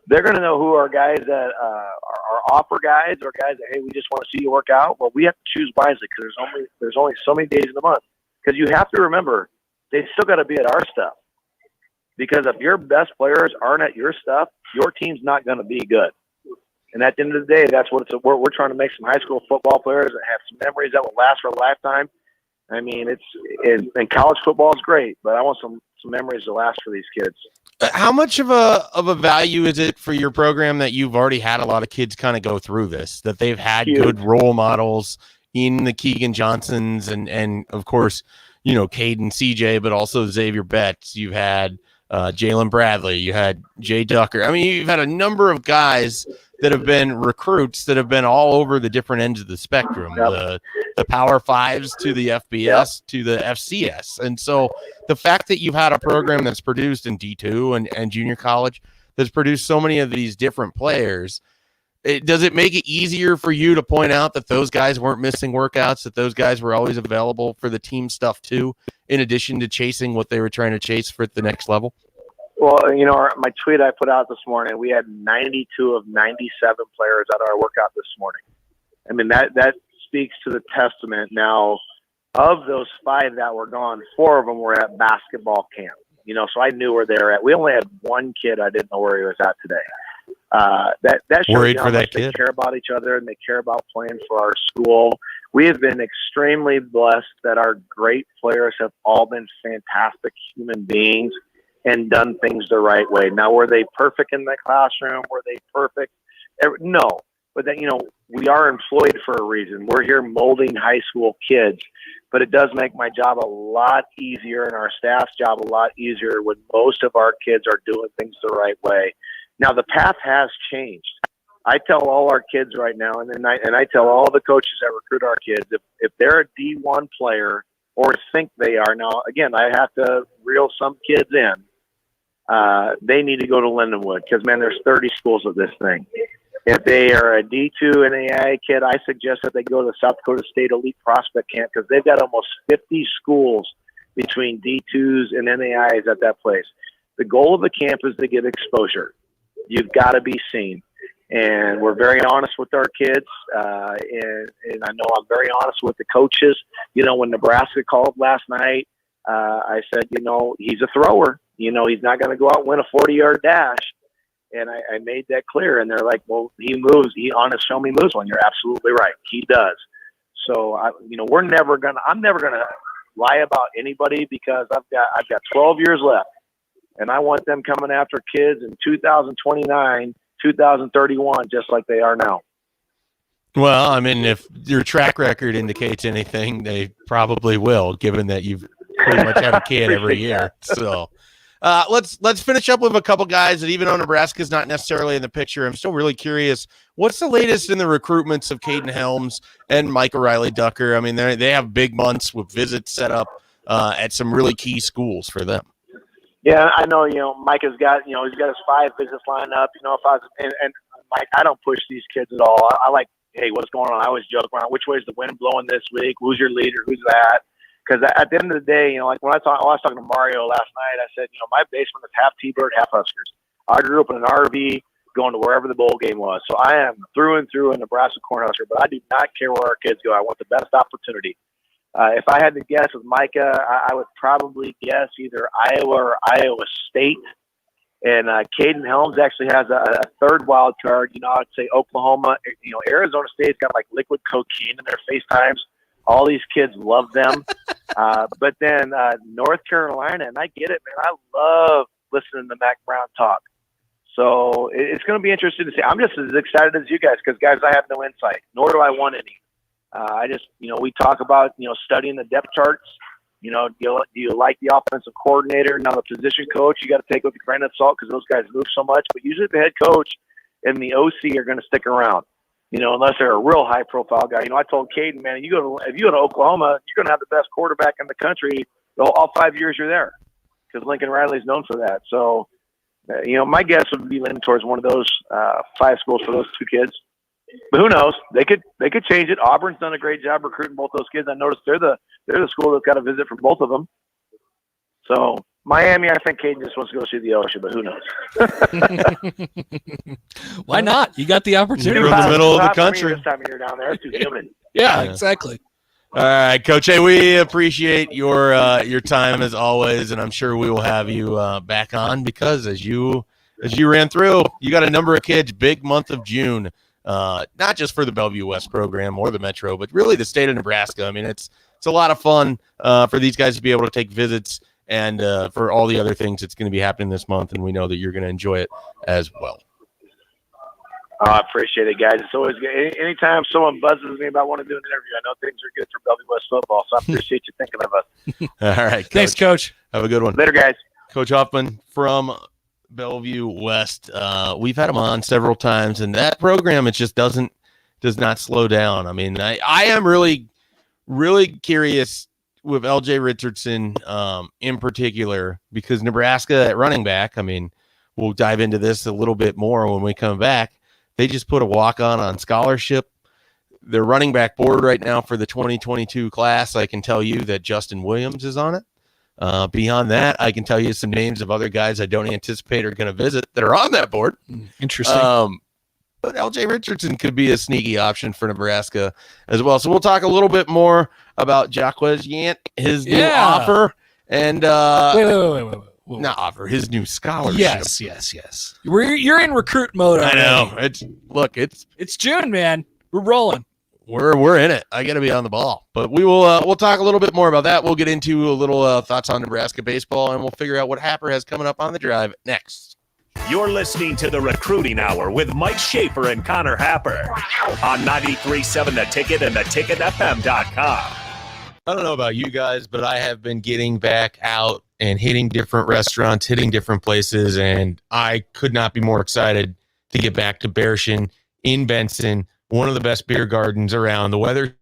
They're going to know who are guys that are offer guys or guys that, hey, we just want to see you work out. Well, we have to choose wisely because there's only so many days in the month. Because you have to remember, they still got to be at our stuff. Because if your best players aren't at your stuff, your team's not going to be good. And at the end of the day, that's what we're trying to make some high school football players that have some memories that will last for a lifetime. I mean, and college football is great, but I want some memories to last for these kids. How much of a value is it for your program that you've already had a lot of kids kind of go through this, that they've had good role models in the Keegan Johnsons and of course, Caden CJ, but also Xavier Betts. You've had Jalen Bradley, you had Jay Ducker. I mean, you've had a number of guys that have been recruits that have been all over the different ends of the spectrum, the Power Fives to the FBS to the FCS. And so the fact that you've had a program that's produced in D2 and junior college that's produced so many of these different players, does it make it easier for you to point out that those guys weren't missing workouts, that those guys were always available for the team stuff too, in addition to chasing what they were trying to chase for the next level? Well, my tweet I put out this morning, we had 92 of 97 players at our workout this morning. I mean, that speaks to the testament. Now, of those 5 that were gone, 4 of them were at basketball camp. So I knew where they were at. We only had one kid I didn't know where he was at today. That shows worried you for how much that kid. They care about each other and they care about playing for our school. We have been extremely blessed that our great players have all been fantastic human beings and done things the right way. Now, were they perfect in the classroom? Were they perfect? No. but that, we are employed for a reason. We're here molding high school kids, but it does make my job a lot easier and our staff's job a lot easier when most of our kids are doing things the right way. Now, the path has changed. I tell all our kids right now, and I tell all the coaches that recruit our kids, if they're a D1 player or think they are, now, again, I have to reel some kids in. They need to go to Lindenwood because, man, there's 30 schools of this thing. If they are a D2 NAIA kid, I suggest that they go to the South Dakota State Elite Prospect Camp because they've got almost 50 schools between D2s and NAIAs at that place. The goal of the camp is to get exposure. You've got to be seen. And we're very honest with our kids, and I know I'm very honest with the coaches. When Nebraska called last night, I said, he's a thrower. He's not going to go out and win a 40-yard dash. And I made that clear. And they're like, well, he moves. He on his show me moves one. You're absolutely right. He does. So, I'm never going to lie about anybody because I've got 12 years left. And I want them coming after kids in 2029, 2031, just like they are now. Well, I mean, if your track record indicates anything, they probably will, given that you've pretty much have a kid every year. So let's finish up with a couple guys that, even though Nebraska's not necessarily in the picture, I'm still really curious. What's the latest in the recruitments of Caden Helms and Mike O'Reilly Ducker? I mean, they have big months with visits set up at some really key schools for them. Yeah, I know, Mike has got, he's got his 5 visits lined up. If I was, and Mike, I don't push these kids at all. I like, hey, what's going on? I always joke around, which way is the wind blowing this week? Who's your leader? Who's that? Because at the end of the day, like when I was talking to Mario last night, I said, my basement is half T-Bird, half Huskers. I grew up in an RV going to wherever the bowl game was. So I am through and through a Nebraska Cornhusker, but I do not care where our kids go. I want the best opportunity. If I had to guess with Micah, I would probably guess either Iowa or Iowa State. And Caden Helms actually has a third wild card. I'd say Oklahoma. Arizona State's got like liquid cocaine in their FaceTimes. All these kids love them. But then North Carolina, and I get it, man. I love listening to Mac Brown talk. So it's going to be interesting to see. I'm just as excited as you guys because, guys, I have no insight, nor do I want any. I just, we talk about, studying the depth charts. Do you like the offensive coordinator? Now, the position coach, you got to take with a grain of salt because those guys move so much. But usually the head coach and the OC are going to stick around, unless they're a real high-profile guy. I told Caden, man, if you go to Oklahoma, you're going to have the best quarterback in the country all 5 years you're there because Lincoln Riley's known for that. So, my guess would be leaning towards one of those 5 schools for those 2 kids. But who knows? They could change it. Auburn's done a great job recruiting both those kids. I noticed they're the school that's got a visit from both of them. So Miami, I think Caden just wants to go see the ocean, but who knows? Why not? You got the opportunity. You're in the middle of the country. This time of year down there, it's too humid. Yeah, exactly. All right, Coach. Hey, we appreciate your time as always, and I'm sure we will have you back on because as you ran through, you got a number of kids. Big month of June. Not just for the Bellevue West program or the Metro, but really the state of Nebraska. I mean, it's a lot of fun for these guys to be able to take visits and for all the other things that's going to be happening this month, and we know that you're going to enjoy it as well. I appreciate it, guys. It's always good. Anytime someone buzzes me about wanting to do an interview, I know things are good for Bellevue West football, so I appreciate you thinking of us. All right, Coach. Thanks, Coach. Have a good one. Later, guys. Coach Hoffman from Bellevue West. We've had him on several times, and that program, it just does not slow down. I mean, I am really, really curious with LJ Richardson in particular because Nebraska at running back, I mean, we'll dive into this a little bit more when we come back. They just put a walk-on scholarship. Their running back board right now for the 2022 class, I can tell you that Justin Williams is on it. Beyond that, I can tell you some names of other guys I don't anticipate are going to visit that are on that board. Interesting. But LJ Richardson could be a sneaky option for Nebraska as well. So we'll talk a little bit more about Jaquez Yant, his new offer, and wait. Not offer, his new scholarship. Yes. You're in recruit mode already. I know. It's June, man. We're rolling. We're in it. I got to be on the ball. But we will we'll talk a little bit more about that. We'll get into a little thoughts on Nebraska baseball, and we'll figure out what Happer has coming up on the drive next. You're listening to the Recruiting Hour with Mike Schaefer and Connor Happer on 93.7 The Ticket and theticketfm.com. I don't know about you guys, but I have been getting back out and hitting different restaurants, hitting different places, and I could not be more excited to get back to Bearshin in Benson, one of the best beer gardens around. The weather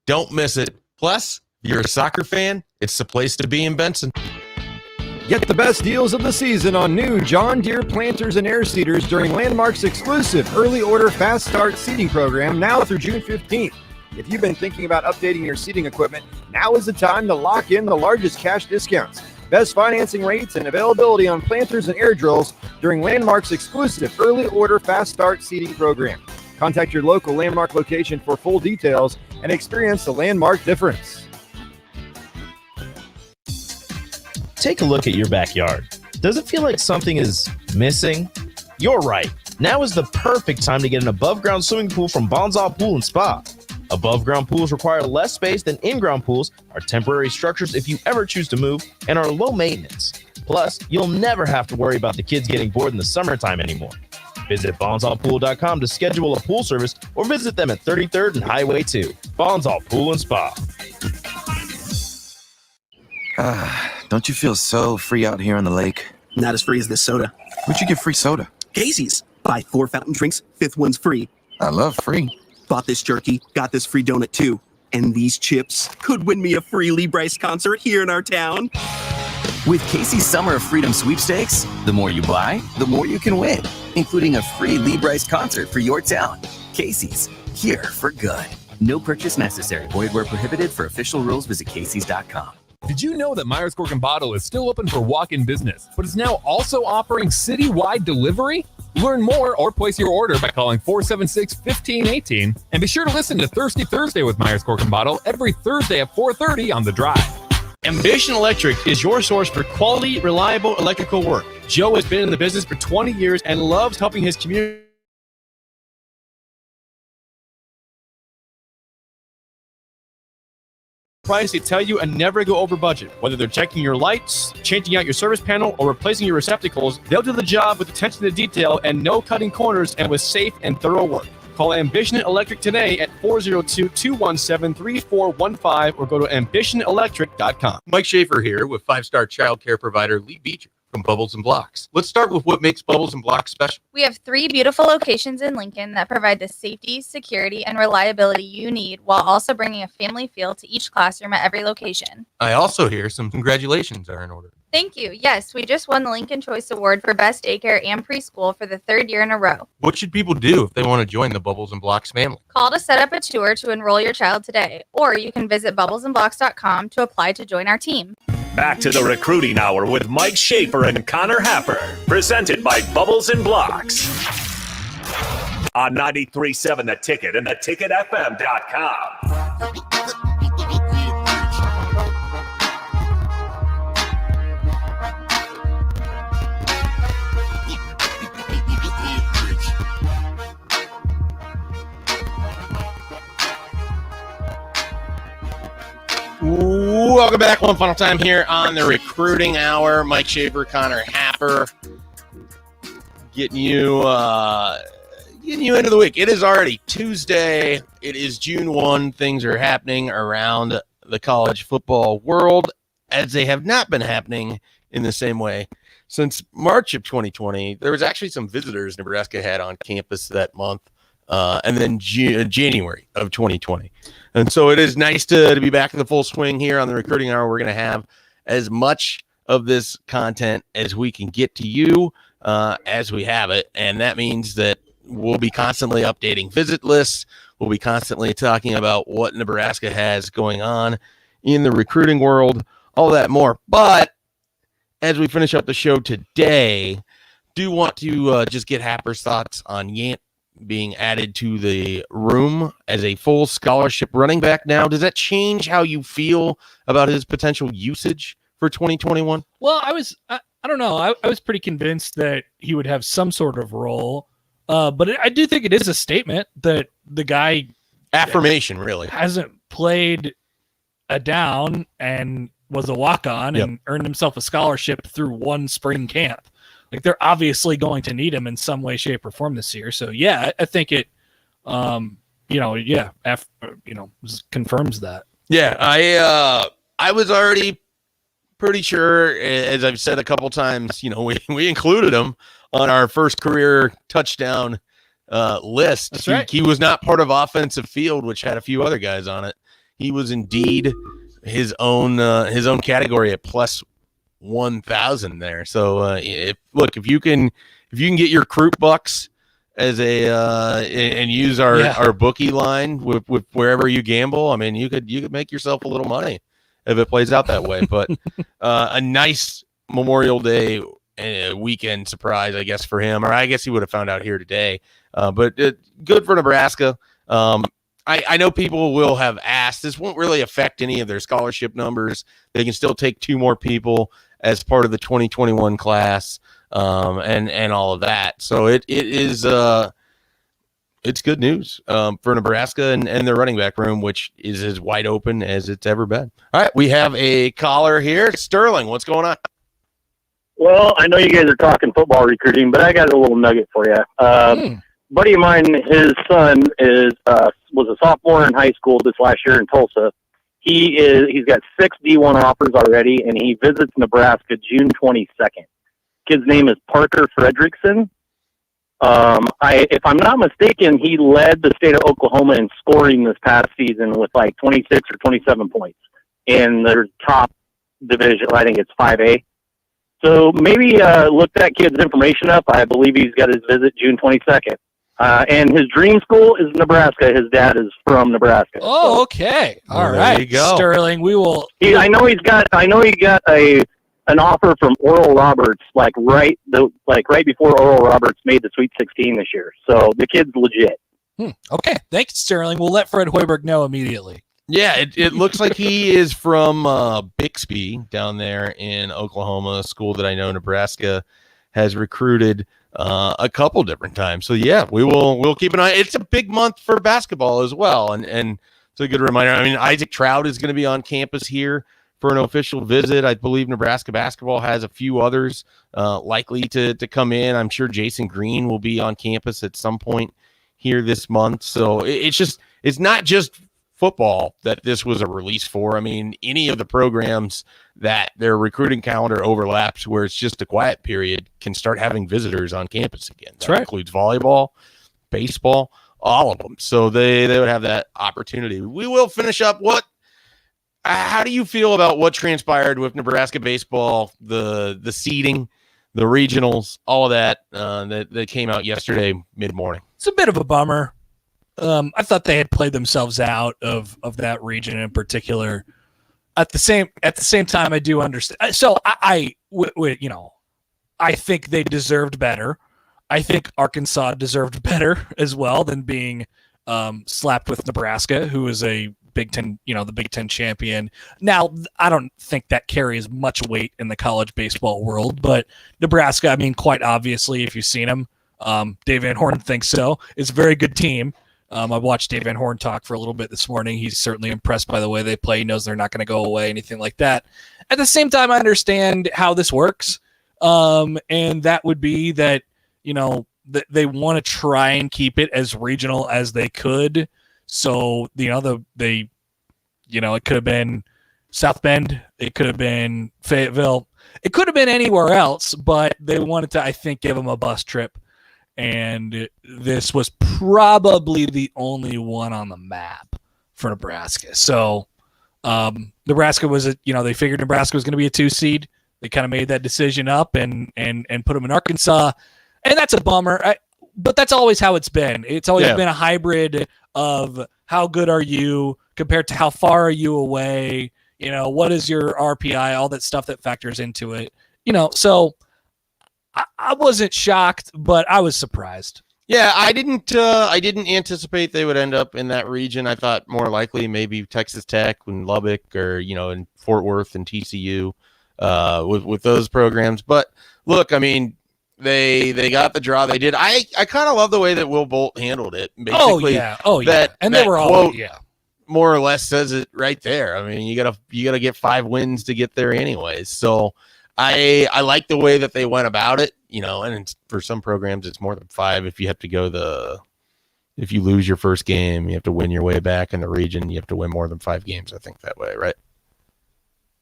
Don't miss it. Plus, if you're a soccer fan, it's the place to be in Benson. Get the best deals of the season on new John Deere planters and air seeders during Landmark's exclusive early order fast start seeding program now through June 15th. If you've been thinking about updating your seeding equipment, now is the time to lock in the largest cash discounts, best financing rates, and availability on planters and air drills during Landmark's exclusive early order fast start seeding program. Contact your local Landmark location for full details and experience the Landmark difference. Take a look at your backyard. Does it feel like something is missing? You're right. Now is the perfect time to get an above-ground swimming pool from Bonsall Pool and Spa. Above-ground pools require less space than in-ground pools, are temporary structures if you ever choose to move, and are low maintenance. Plus, you'll never have to worry about the kids getting bored in the summertime anymore. Visit BonsallPool.com to schedule a pool service or visit them at 33rd and Highway 2. Bonsall Pool and Spa. Don't you feel so free out here on the lake? Not as free as this soda. Where'd you get free soda? Casey's. Buy 4 fountain drinks, 5th one's free. I love free. Bought this jerky, got this free donut too. And these chips could win me a free Lee Bryce concert here in our town. With Casey's Summer of Freedom sweepstakes, the more you buy, the more you can win, including a free Lee Bryce concert for your town. Casey's, here for good. No purchase necessary. Void where prohibited. For official rules, visit Casey's.com. Did you know that Myers Cork and Bottle is still open for walk-in business, but is now also offering citywide delivery? Learn more or place your order by calling 476-1518. And be sure to listen to Thirsty Thursday with Myers Cork and Bottle every Thursday at 4:30 on The Drive. Ambition Electric is your source for quality, reliable electrical work. Joe has been in the business for 20 years and loves helping his community. Price they tell you and never go over budget. Whether they're checking your lights, changing out your service panel, or replacing your receptacles, they'll do the job with attention to detail and no cutting corners and with safe and thorough work. Call Ambition Electric today at 402-217-3415 or go to ambitionelectric.com. Mike Schaefer here with 5-star child care provider Lee Beecher from Bubbles and Blocks. Let's start with what makes Bubbles and Blocks special. We have 3 beautiful locations in Lincoln that provide the safety, security, and reliability you need while also bringing a family feel to each classroom at every location. I also hear some congratulations are in order. Thank you. Yes, we just won the Lincoln Choice Award for Best Daycare and Preschool for the 3rd year in a row. What should people do if they want to join the Bubbles and Blocks family? Call to set up a tour to enroll your child today, or you can visit bubblesandblocks.com to apply to join our team. Back to the Recruiting Hour with Mike Schaefer and Connor Happer, presented by Bubbles and Blocks on 93.7 The Ticket and theticketfm.com. Welcome back one final time here on the Recruiting Hour. Mike Schaefer, Connor Happer, getting you into the week. It is already Tuesday. It is June 1. Things are happening around the college football world as they have not been happening in the same way since March of 2020. There was actually some visitors Nebraska had on campus that month, and then January of 2020. And so it is nice to be back in the full swing here on the Recruiting Hour. We're going to have as much of this content as we can get to you as we have it. And that means that we'll be constantly updating visit lists. We'll be constantly talking about what Nebraska has going on in the recruiting world, all that more. But as we finish up the show today, do want to just get Happer's thoughts on Yant being added to the room as a full scholarship running back now. Does that change how you feel about his potential usage for 2021? Well, I don't know. I was pretty convinced that he would have some sort of role. But I do think it is a statement that the guy affirmation really hasn't played a down and was a walk-on and earned himself a scholarship through one spring camp. Like, they're obviously going to need him in some way, shape, or form this year. So yeah, I think it, confirms that. Yeah, I was already pretty sure, as I've said a couple times, we included him on our first career touchdown list. That's right. He was not part of offensive field, which had a few other guys on it. He was indeed his own category at plus 1,000 there. So if you can get your Croup bucks as a and use our bookie line with wherever you gamble, I mean, you could make yourself a little money if it plays out that way. But a nice Memorial Day weekend surprise, I guess, for him, or I guess he would have found out here today. But good for Nebraska. I know people will have asked, this won't really affect any of their scholarship numbers. They can still take 2 more people as part of the 2021 class, and all of that. So it is it's good news for Nebraska and their running back room, which is as wide open as it's ever been. All right, we have a caller here. Sterling, what's going on? Well, I know you guys are talking football recruiting, but I got a little nugget for you. Buddy of mine, his son was a sophomore in high school this last year in Tulsa. He's got 6 D1 offers already, and he visits Nebraska June 22nd. Kid's name is Parker Fredrickson. If I'm not mistaken, he led the state of Oklahoma in scoring this past season with like 26 or 27 points in their top division. I think it's 5A. So maybe look that kid's information up. I believe he's got his visit June 22nd. And his dream school is Nebraska. His dad is from Nebraska. Oh, okay. All right. There you go. Sterling, we will. I know he got an offer from Oral Roberts right before Oral Roberts made the Sweet 16 this year. So the kid's legit. Okay. Thanks, Sterling. We'll let Fred Hoiberg know immediately. Yeah, it looks like he is from Bixby down there in Oklahoma, a school that I know Nebraska has recruited a couple different times. So yeah, we'll keep an eye. It's a big month for basketball as well, and it's a good reminder. I mean, Isaac Trout is going to be on campus here for an official visit. I believe Nebraska basketball has a few others likely to come in. I'm sure Jason Green will be on campus at some point here this month. So it's not just football that this was a release for. I mean, any of the programs that their recruiting calendar overlaps where it's just a quiet period can start having visitors on campus again. That includes volleyball, baseball, all of them. So they would have that opportunity. We will finish up. How do you feel about what transpired with Nebraska baseball, the seeding, the regionals, all of that that came out yesterday mid-morning? It's a bit of a bummer. I thought they had played themselves out of that region in particular. At the same time, I do understand. So I think they deserved better. I think Arkansas deserved better as well than being slapped with Nebraska, who is a Big Ten, the Big Ten champion. Now, I don't think that carries much weight in the college baseball world, but Nebraska, I mean, quite obviously, if you've seen them, Dave Van Horn thinks so. It's a very good team. I watched Dave Van Horn talk for a little bit this morning. He's certainly impressed by the way they play. He knows they're not going to go away, anything like that. At the same time, I understand how this works. And that would be that, they want to try and keep it as regional as they could. So, it could have been South Bend. It could have been Fayetteville. It could have been anywhere else, but they wanted to, I think, give them a bus trip. And this was probably the only one on the map for Nebraska. So Nebraska was, they figured Nebraska was going to be a 2 seed. They kind of made that decision up and put them in Arkansas. And that's a bummer. But that's always how it's been. It's always been a hybrid of how good are you compared to how far are you away. What is your RPI, all that stuff that factors into it. So I wasn't shocked, but I was surprised. Yeah, I didn't anticipate they would end up in that region. I thought more likely maybe Texas Tech and Lubbock, or in Fort Worth and TCU with those programs. But look, I mean, they got the draw they did. I kind of love the way that Will Bolt handled it. Basically, And they were all more or less says it right there. I mean, you gotta get 5 wins to get there anyways. So I like the way that they went about it, and for some programs it's more than 5. If you have to go if you lose your first game, you have to win your way back in the region. You have to win more than 5 games, I think, that way, right?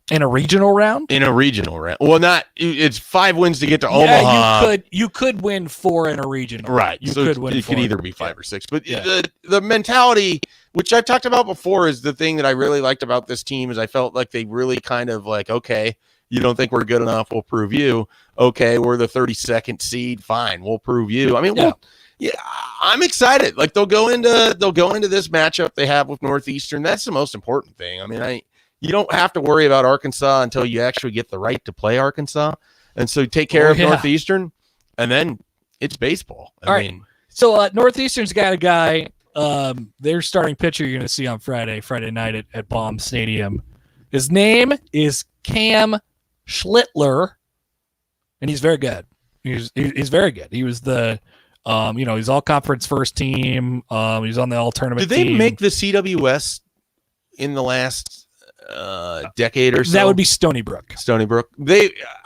In a regional round? In a regional round. Well, it's 5 wins to get to Omaha. You could win 4 in a regional. Right. You so could win. It could either be 5 or 6. But the mentality, which I've talked about before, is the thing that I really liked about this team. Is I felt like they really kind of like, okay, you don't think we're good enough, we'll prove you. Okay, we're the 32nd seed, fine, we'll prove you. I mean, I'm excited. Like they'll go into this matchup they have with Northeastern. That's the most important thing. I mean, you don't have to worry about Arkansas until you actually get the right to play Arkansas. And so take care of Northeastern, and then it's baseball. I mean, so Northeastern's got a guy, their starting pitcher you're going to see on Friday night at Baum Stadium. His name is Cam Schlittler, and he's very good. He's very good. He was the, he's all conference first team. He's on the all tournament team. Did they make the CWS in the last decade or so? That would be Stony Brook.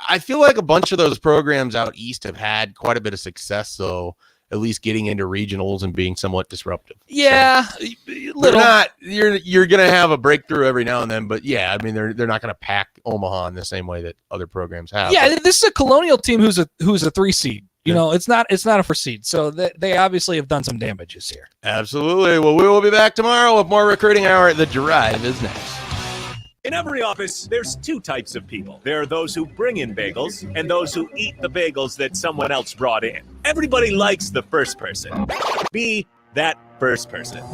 I feel like a bunch of those programs out east have had quite a bit of success, so at least getting into regionals and being somewhat disruptive. Yeah, so you're gonna have a breakthrough every now and then, but I mean they're not gonna pack Omaha in the same way that other programs have. Yeah, this is a Colonial team who's a 3 seed. It's not a 4 seed, so they obviously have done some damages here. Absolutely. Well, we will be back tomorrow with more Recruiting Hour. The Drive is next. In every office, there's 2 types of people. There are those who bring in bagels and those who eat the bagels that someone else brought in. Everybody likes the first person. Be that first person.